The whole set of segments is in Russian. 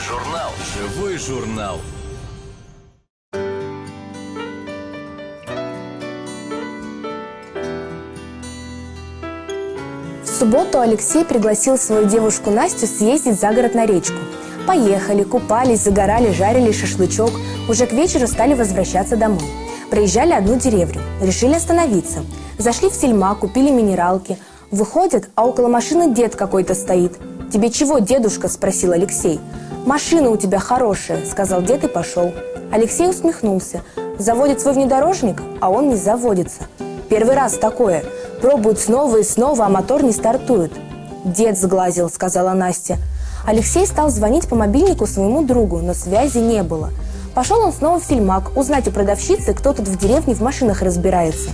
журнал. Живой журнал. В субботу Алексей пригласил свою девушку Настю съездить за город на речку. Поехали, купались, загорали, жарили шашлычок. Уже к вечеру стали возвращаться домой. Проезжали одну деревню. Решили остановиться. Зашли в сельмак, купили минералки. Выходят, а около машины дед какой-то стоит. «Тебе чего, дедушка?» – спросил Алексей. «Машина у тебя хорошая», – сказал дед и пошел. Алексей усмехнулся. Заводит свой внедорожник, а он не заводится. Первый раз такое. Пробуют снова и снова, а мотор не стартует. «Дед сглазил», – сказала Настя. Алексей стал звонить по мобильнику своему другу, но связи не было. Пошел он снова в сельмак узнать у продавщицы, кто тут в деревне в машинах разбирается.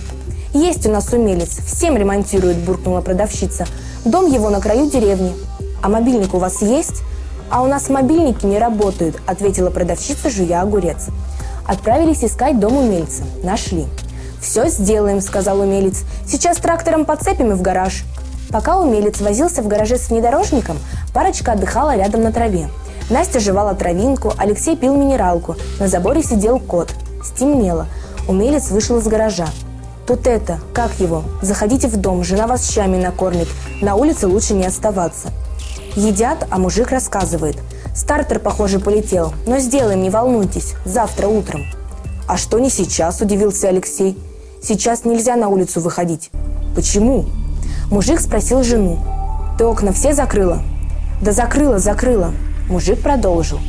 «Есть у нас умелец, всем ремонтирует», – буркнула продавщица. «Дом его на краю деревни». «А мобильник у вас есть?» «А у нас мобильники не работают», – ответила продавщица, жуя огурец. Отправились искать дом умельца. Нашли. «Все сделаем», – сказал умелец. «Сейчас трактором подцепим и в гараж». Пока умелец возился в гараже с внедорожником, парочка отдыхала рядом на траве. Настя жевала травинку, Алексей пил минералку. На заборе сидел кот. Стемнело. Умелец вышел из гаража. «Тут это, как его? Заходите в дом, жена вас щами накормит. На улице лучше не оставаться». Едят, а мужик рассказывает. «Стартер, похоже, полетел, но сделаем, не волнуйтесь, завтра утром». «А что не сейчас?» – удивился Алексей. «Сейчас нельзя на улицу выходить». «Почему?» Мужик спросил жену. «Ты окна все закрыла?» «Да закрыла». Мужик продолжил.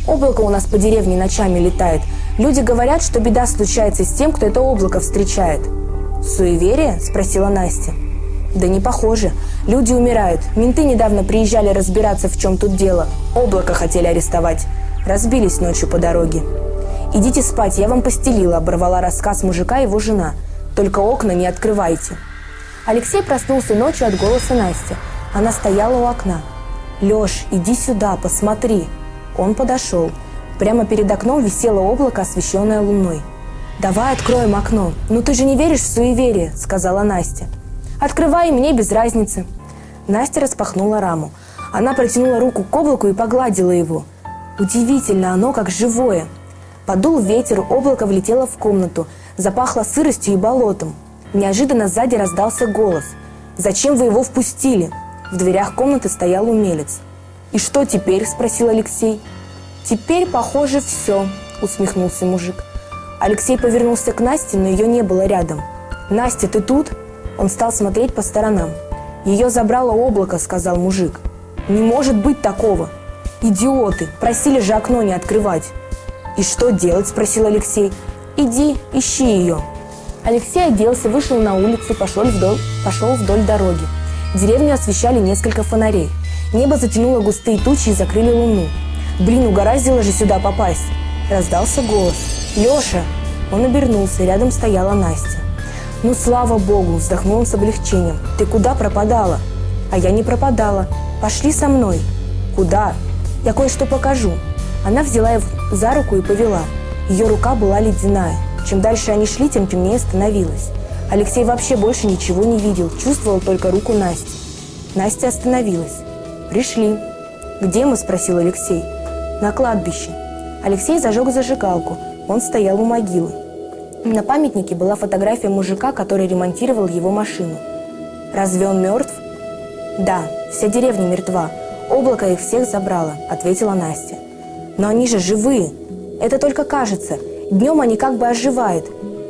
«Облако у нас по деревне ночами летает. Люди говорят, что беда случается с тем, кто это облако встречает». «Суеверие?» – спросила Настя. «Да не похоже. Люди умирают. Менты недавно приезжали разбираться, в чем тут дело. Облако хотели арестовать. Разбились ночью по дороге». «Идите спать, я вам постелила», – оборвала рассказ мужика его жена. «Только окна не открывайте». Алексей проснулся ночью от голоса Насти. Она стояла у окна. «Леш, иди сюда, посмотри». Он подошел. Прямо перед окном висело облако, освещенное луной. «Давай откроем окно. Ну ты же не веришь в суеверие», – сказала Настя. «Открывай, мне без разницы». Настя распахнула раму. Она протянула руку к облаку и погладила его. Удивительно, оно как живое. Подул ветер, облако влетело в комнату, запахло сыростью и болотом. Неожиданно сзади раздался голос. «Зачем вы его впустили?» В дверях комнаты стоял умелец. «И что теперь?» – спросил Алексей. «Теперь, похоже, все», – усмехнулся мужик. Алексей повернулся к Насте, но ее не было рядом. «Настя, ты тут?» Он стал смотреть по сторонам. «Ее забрало облако», – сказал мужик. «Не может быть такого!» «Идиоты! Просили же окно не открывать!» «И что делать?» – спросил Алексей. «Иди, ищи ее». Алексей оделся, вышел на улицу, пошел вдоль дороги. Деревню освещали несколько фонарей. Небо затянуло густые тучи и закрыли луну. «Блин, угораздило же сюда попасть!» Раздался голос. «Леша!» Он обернулся, рядом стояла Настя. «Ну, слава богу!» – вздохнул он с облегчением. «Ты куда пропадала?» «А я не пропадала. Пошли со мной». «Куда?» «Я кое-что покажу». Она взяла его за руку и повела. Ее рука была ледяная. Чем дальше они шли, тем темнее становилось. Алексей вообще больше ничего не видел, чувствовал только руку Насти. Настя остановилась. «Пришли». «Где мы?» – спросил Алексей. «На кладбище». Алексей зажег зажигалку. Он стоял у могилы. На памятнике была фотография мужика, который ремонтировал его машину. «Разве он мертв?» «Да, вся деревня мертва. Облако их всех забрало», – ответила Настя. «Но они же живые. Это только кажется. Днем они как бы оживают.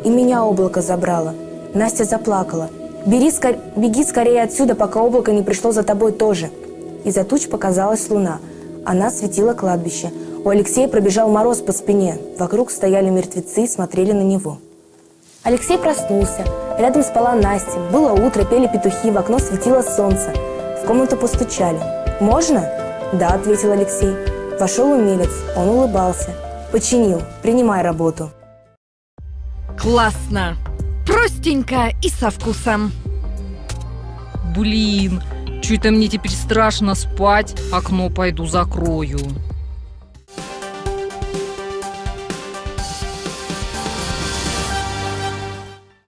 И меня облако забрало». Настя заплакала. «Беги скорее отсюда, пока облако не пришло за тобой тоже». Из-за туч показалась луна. Она светила кладбище. У Алексея пробежал мороз по спине. Вокруг стояли мертвецы и смотрели на него. Алексей проснулся. Рядом спала Настя. Было утро, пели петухи, в окно светило солнце. В комнату постучали. «Можно?» «Да», – ответил Алексей. Вошел умелец. Он улыбался. «Починил. Принимай работу». Классно! Простенько и со вкусом. Блин, что-то мне теперь страшно спать. Окно пойду закрою.